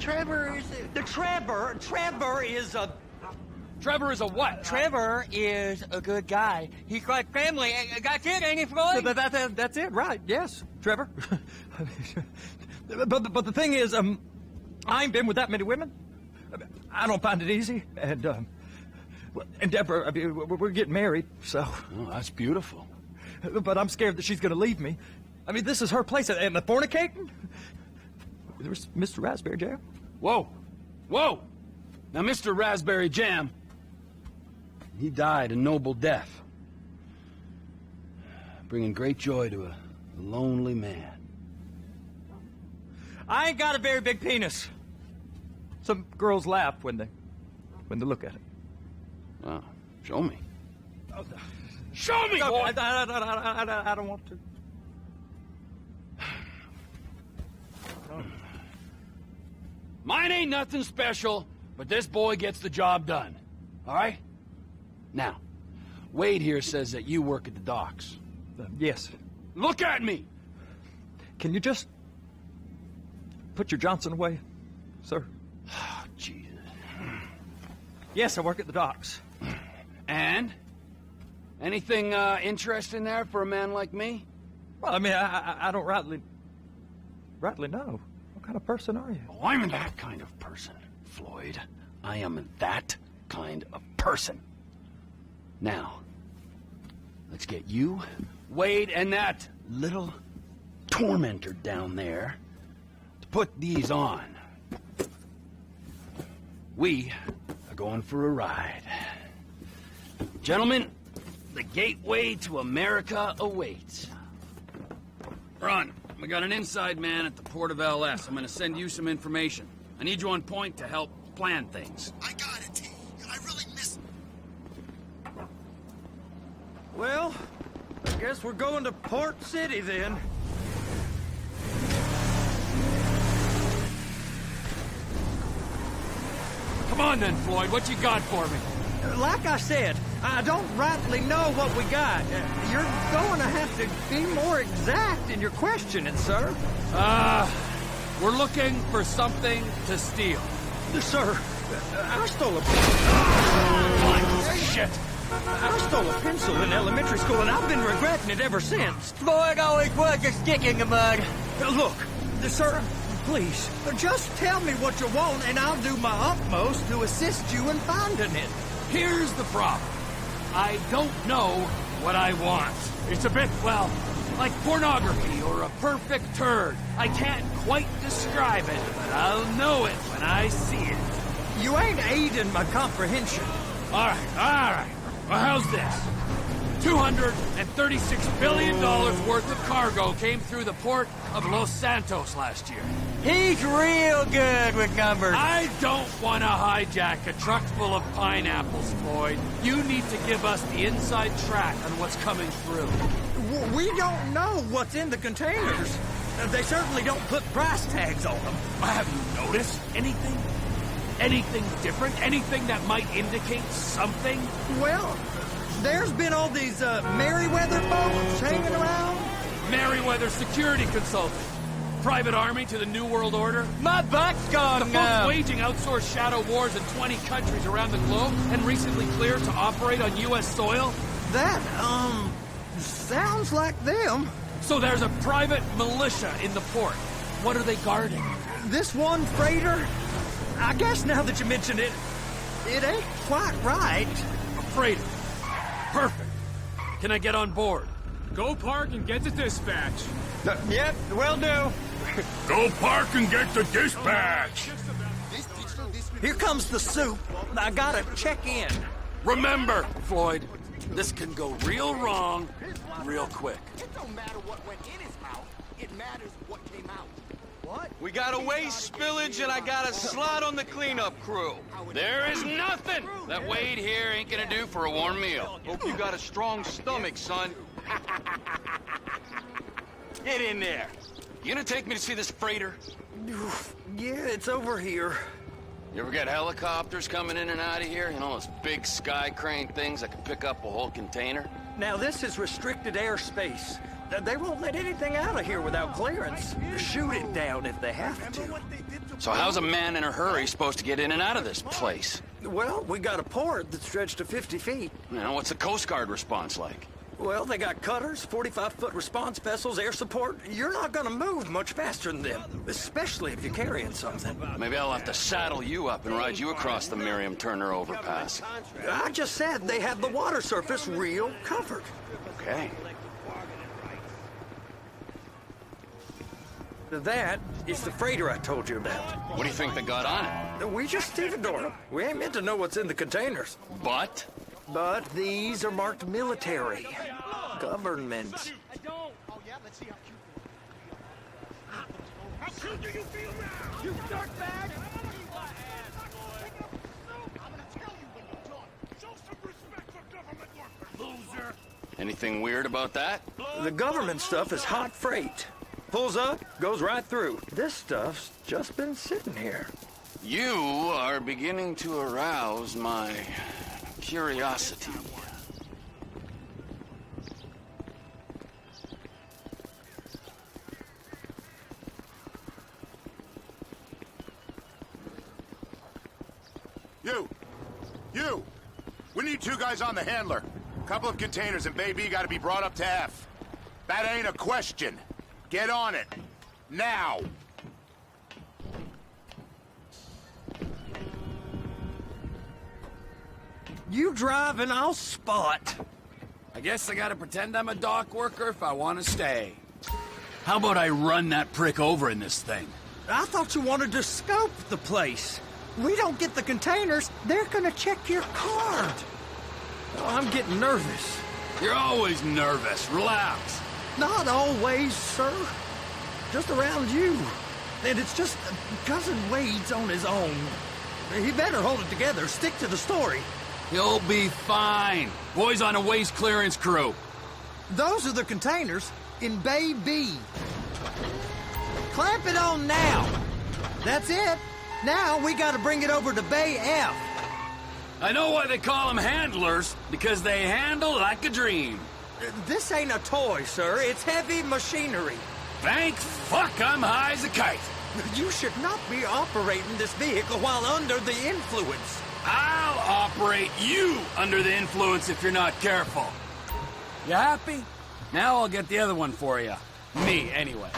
Trevor is Trevor is a... Trevor is a what? Trevor is a good guy. He's like family. That's it, ain't he, Floyd? That's it, right? Yes, Trevor. but the thing is, I ain't been with that many women. I don't find it easy, and Deborah, I mean, we're getting married, so. Oh, that's beautiful. But I'm scared that she's going to leave me. I mean, this is her place, and the fornicating. There's Mr. Raspberry Jam. Whoa, whoa! Now, Mr. Raspberry Jam, he died a noble death, bringing great joy to a lonely man. I ain't got a very big penis. Some girls laugh when they look at it. Wow, show me. Oh, Show me, no, boy! I don't want to. Mine ain't nothing special, but this boy gets the job done. All right? Now, Wade here says that you work at the docks. Yes. Look at me! Can you just put your Johnson away, sir? Oh, Jesus. Yes, I work at the docks. And? Anything interesting there for a man like me? Well, I mean, I don't rightly know. What kind of person are you? Oh, I'm that kind of person, Floyd. I am that kind of person. Now, let's get you, Wade, and that little tormentor down there to put these on. We are going for a ride. Gentlemen, the gateway to America awaits. Ron, we got an inside man at the port of LS. I'm gonna send you some information. I need you on point to help plan things. I got it, T. I really miss... Well, I guess we're going to Port City then. Come on then, Floyd. What you got for me? Like I said, I don't rightly know what we got. You're going to have to be more exact in your questioning, sir. We're looking for something to steal. Sir, I stole a... Shit! I stole a pencil in elementary school, and I've been regretting it ever since. Floyd always was a stick in the mud. Look, sir, please, just tell me what you want, and I'll do my utmost to assist you in finding it. Here's the problem. I don't know what I want. It's a bit, well, like pornography or a perfect turd. I can't quite describe it, but I'll know it when I see it. You ain't aiding my comprehension. All right. Well, how's this? $236 billion worth of cargo came through the port of Los Santos last year. He's real good with numbers. I don't want to hijack a truck full of pineapples, Floyd. You need to give us the inside track on what's coming through. We don't know what's in the containers. They certainly don't put price tags on them. Have you noticed anything? Anything different? Anything that might indicate something? Well, there's been all these Merryweather boats hanging around. Merryweather security consultant. Private army to the New World Order. My butt's gone The folks numb. waging outsourced shadow wars in 20 countries around the globe and recently cleared to operate on U.S. soil. That, sounds like them. So there's a private militia in the port. What are they guarding? This one freighter, I guess now that you mention it, it ain't quite right. A freighter. Perfect. Can I get on board? Go park and get the dispatch. Yep, will do. Go park and get the dispatch. Here comes the soup. I gotta check in. Remember, Floyd, this can go real wrong real quick. It don't matter what went in his mouth. It matters what came out. What? We got a waste spillage and I got a slot on the cleanup crew. There is nothing that Wade here ain't gonna do for a warm meal. Hope you got a strong stomach, son. Get in there. You gonna take me to see this freighter? Yeah, it's over here. You ever get helicopters coming in and out of here? You know, those big sky crane things that can pick up a whole container? Now, this is restricted airspace. They won't let anything out of here without clearance. Shoot it down if they have to. So how's a man in a hurry supposed to get in and out of this place? Well, we got a port that's stretched to 50 feet. You know, what's the Coast Guard response like? Well, they got cutters, 45-foot response vessels, air support. You're not gonna move much faster than them, especially if you're carrying something. Maybe I'll have to saddle you up and ride you across the Miriam Turner overpass. I just said they have the water surface real covered. Okay. That is the freighter I told you about. What do you think they got on it? We just stevedored them. We ain't meant to know what's in the containers. But? But these are marked military. Government. How cute do you feel now? You dirtbag! I'm gonna tell you when you're done. Show some respect for government workers, loser! Anything weird about that? The government stuff is hot freight. Pulls up, goes right through. This stuff's just been sitting here. You are beginning to arouse my curiosity. You! We need 2 guys on the handler. Couple of containers and Bay B gotta be brought up to F. That ain't a question. Get on it. Now! You drive and I'll spot. I guess I gotta pretend I'm a dock worker if I want to stay. How about I run that prick over in this thing? I thought you wanted to scope the place. We don't get the containers, they're gonna check your card. Oh, I'm getting nervous. You're always nervous. Relax. Not always, sir. Just around you. And it's just Cousin Wade's on his own. He better hold it together, stick to the story. You'll be fine. Boys on a waste clearance crew. Those are the containers in Bay B. Clamp it on now. That's it. Now we gotta bring it over to Bay F. I know why they call them handlers, because they handle like a dream. This ain't a toy, sir. It's heavy machinery. Thank fuck I'm high as a kite. You should not be operating this vehicle while under the influence. I'll operate you under the influence if you're not careful. You happy? Now I'll get the other one for you. Me, anyway.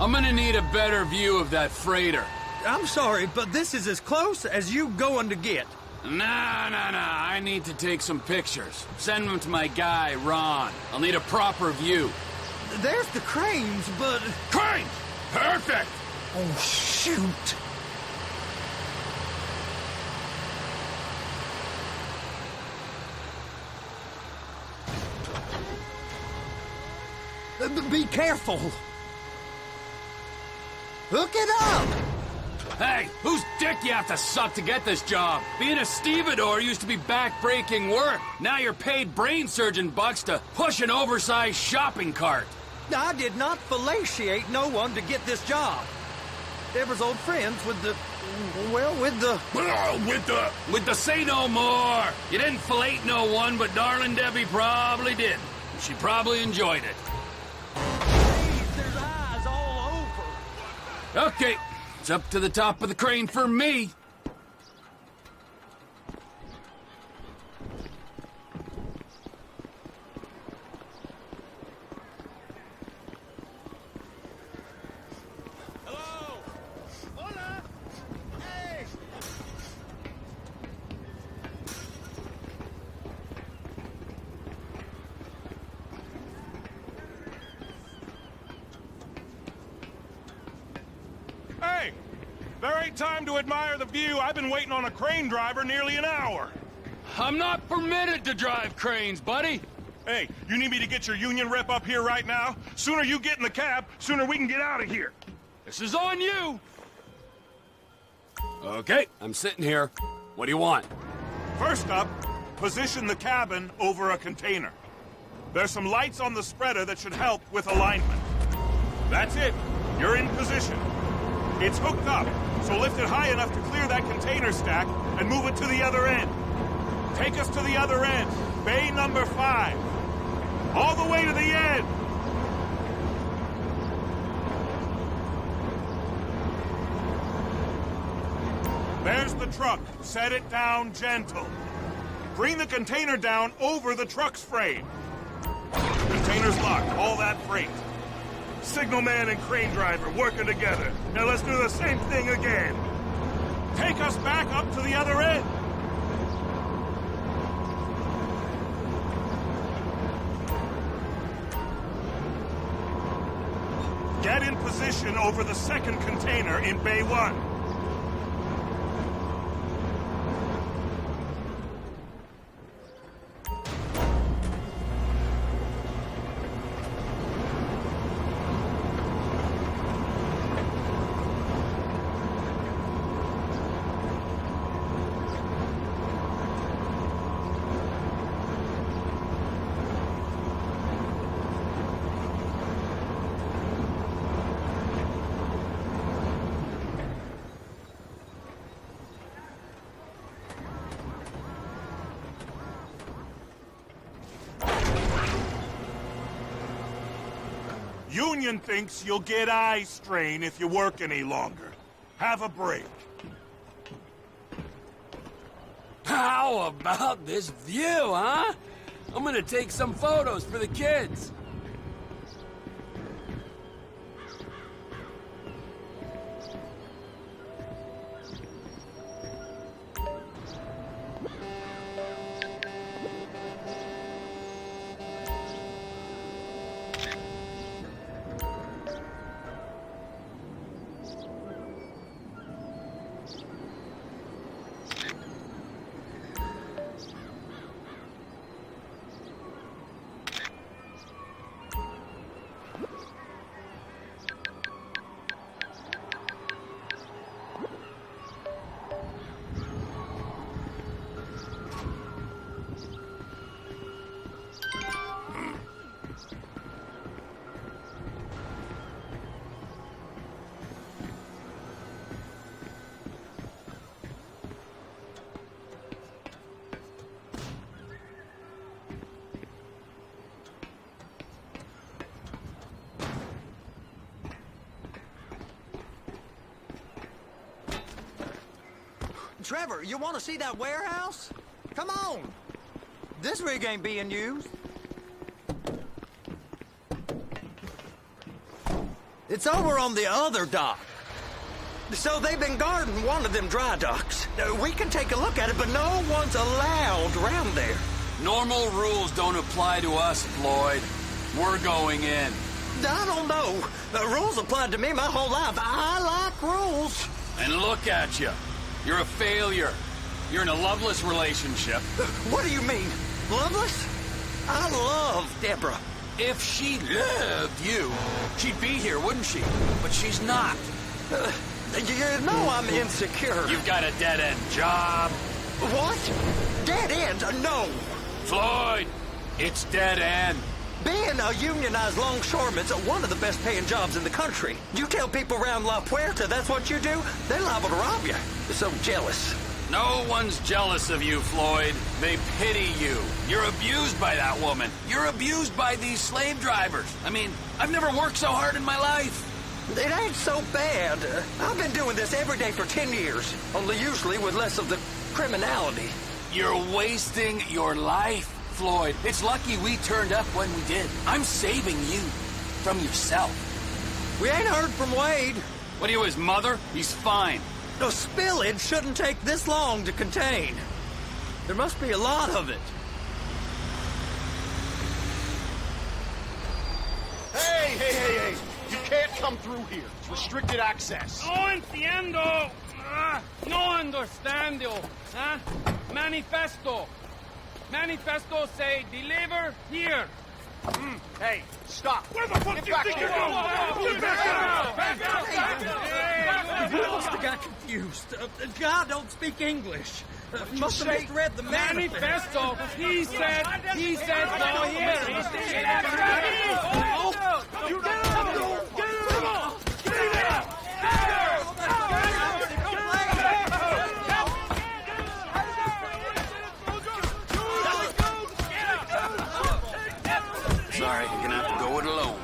I'm gonna need a better view of that freighter. I'm sorry, but this is as close as you going to get. No. I need to take some pictures. Send them to my guy, Ron. I'll need a proper view. There's the cranes, but... Crane! Perfect! Oh, shoot. Be careful. Hook it up. Hey, whose dick you have to suck to get this job? Being a stevedore used to be back-breaking work. Now you're paid brain surgeon bucks to push an oversized shopping cart. I did not fellatiate no one to get this job. Deborah's old friends with the... well, with the... With the say no more. You didn't fillet no one, but darling Debbie probably did. She probably enjoyed it. There's eyes all over. Okay, it's up to the top of the crane for me. Hello? Hola? Hey! Hey! There ain't time to admire the view. I've been waiting on a crane driver nearly an hour. I'm not permitted to drive cranes, buddy. Hey, you need me to get your union rep up here right now? Sooner you get in the cab, sooner we can get out of here. This is on you. Okay, I'm sitting here. What do you want? First up, position the cabin over a container. There's some lights on the spreader that should help with alignment. That's it. You're in position. It's hooked up, so lift it high enough to clear that container stack and move it to the other end. Take us to the other end, bay number 5. All the way to the end. There's the truck. Set it down gentle. Bring the container down over the truck's frame. Container's locked. All that freight. Signalman and crane driver working together. Now let's do the same thing again. Take us back up to the other end. Get in position over the second container in Bay 1. Union thinks you'll get eye strain if you work any longer. Have a break. How about this view, huh? I'm gonna take some photos for the kids. Trevor, you want to see that warehouse? Come on. This rig ain't being used. It's over on the other dock. So they've been guarding one of them dry docks. We can take a look at it, but no one's allowed around there. Normal rules don't apply to us, Floyd. We're going in. I don't know. The rules applied to me my whole life. I like rules. And look at you. You're a failure. You're in a loveless relationship. What do you mean? Loveless? I love Deborah. If she loved you, she'd be here, wouldn't she? But she's not. You know I'm insecure. You've got a dead-end job. What? Dead end? No. Floyd, it's dead end. Being a unionized longshoreman's one of the best paying jobs in the country. You tell people around La Puerta that's what you do, they're liable to rob you. They're so jealous. No one's jealous of you, Floyd. They pity you. You're abused by that woman. You're abused by these slave drivers. I mean, I've never worked so hard in my life. It ain't so bad. I've been doing this every day for 10 years, only usually with less of the criminality. You're wasting your life, Floyd. It's lucky we turned up when we did. I'm saving you from yourself. We ain't heard from Wade. What are you, his mother? He's fine. The spillage shouldn't take this long to contain. There must be a lot of it. Hey! You can't come through here. It's restricted access. No entiendo. No understando. Huh? Manifesto. Manifesto say deliver here. Hey, stop. Where the fuck do you think you're going? You must have got confused. God don't speak English. Must have misread the Manifesto. He said go here. You get Sorry, you're gonna have to go it alone.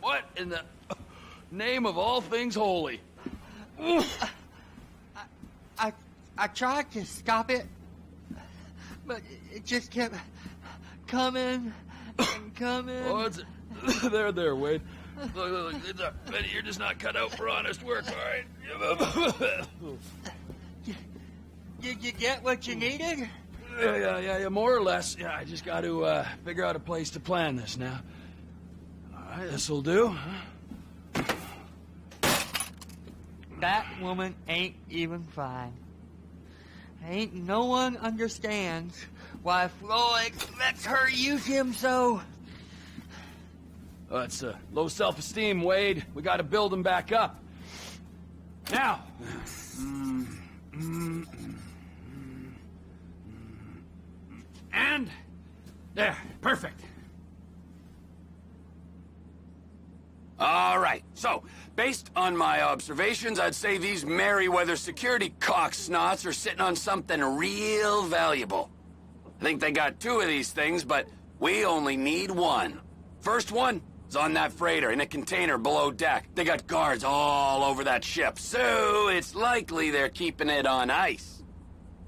What in the name of all things holy? I tried to stop it, but it just kept coming and coming. Oh, it's there, Wade. Look, you're just not cut out for honest work, all right? You get what you needed? Yeah, more or less. Yeah, I just got to figure out a place to plan this now. All right, this'll do. That woman ain't even fine. Ain't no one understands why Floyd lets her use him so. It's low self-esteem, Wade. We got to build him back up. Now. And there, perfect. All right, so, based on my observations, I'd say these Merryweather security cocksnots are sitting on something real valuable. I think they got 2 of these things, but we only need 1. First one is on that freighter in a container below deck. They got guards all over that ship, so it's likely they're keeping it on ice.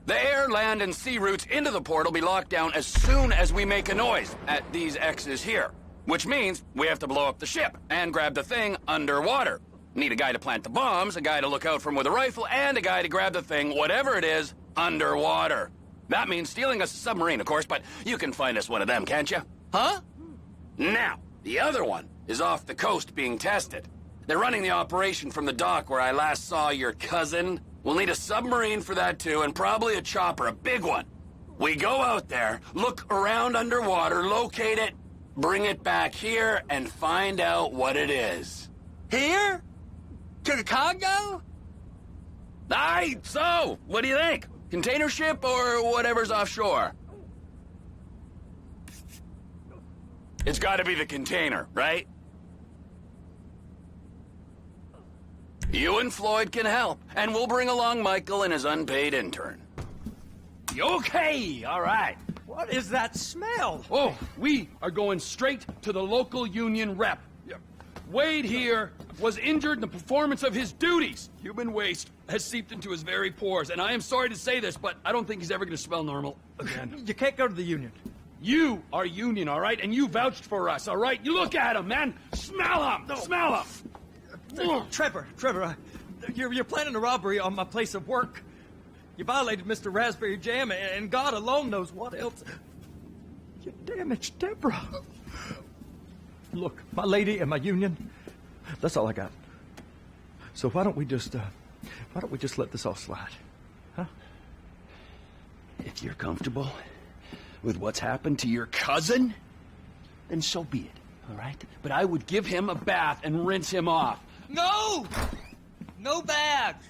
The air, land, and sea routes into the port will be locked down as soon as we make a noise at these X's here. Which means we have to blow up the ship and grab the thing underwater. Need a guy to plant the bombs, a guy to look out for him with a rifle, and a guy to grab the thing, whatever it is, underwater. That means stealing us a submarine, of course, but you can find us one of them, can't you? Huh? Now, the other one is off the coast being tested. They're running the operation from the dock where I last saw your cousin. We'll need a submarine for that too, and probably a chopper, a big one. We go out there, look around underwater, locate it, bring it back here, and find out what it is. Here? To the Congo? Aye, so, what do you think? Container ship or whatever's offshore? It's gotta be the container, right? You and Floyd can help, and we'll bring along Michael and his unpaid intern. Okay, all right. What is that smell? Oh, we are going straight to the local union rep. Wade here was injured in the performance of his duties. Human waste has seeped into his very pores, and I am sorry to say this, but I don't think he's ever going to smell normal again. You can't go to the union. You are union, all right? And you vouched for us, all right? You look at him, man. Smell him. No. Smell him. Trevor, you're planning a robbery on my place of work. You violated Mr. Raspberry Jam, and God alone knows what else. You damaged Deborah. Look, my lady and my union, that's all I got. So why don't we just let this all slide? Huh? If you're comfortable with what's happened to your cousin, then so be it, all right? But I would give him a bath and rinse him off. No! No bags!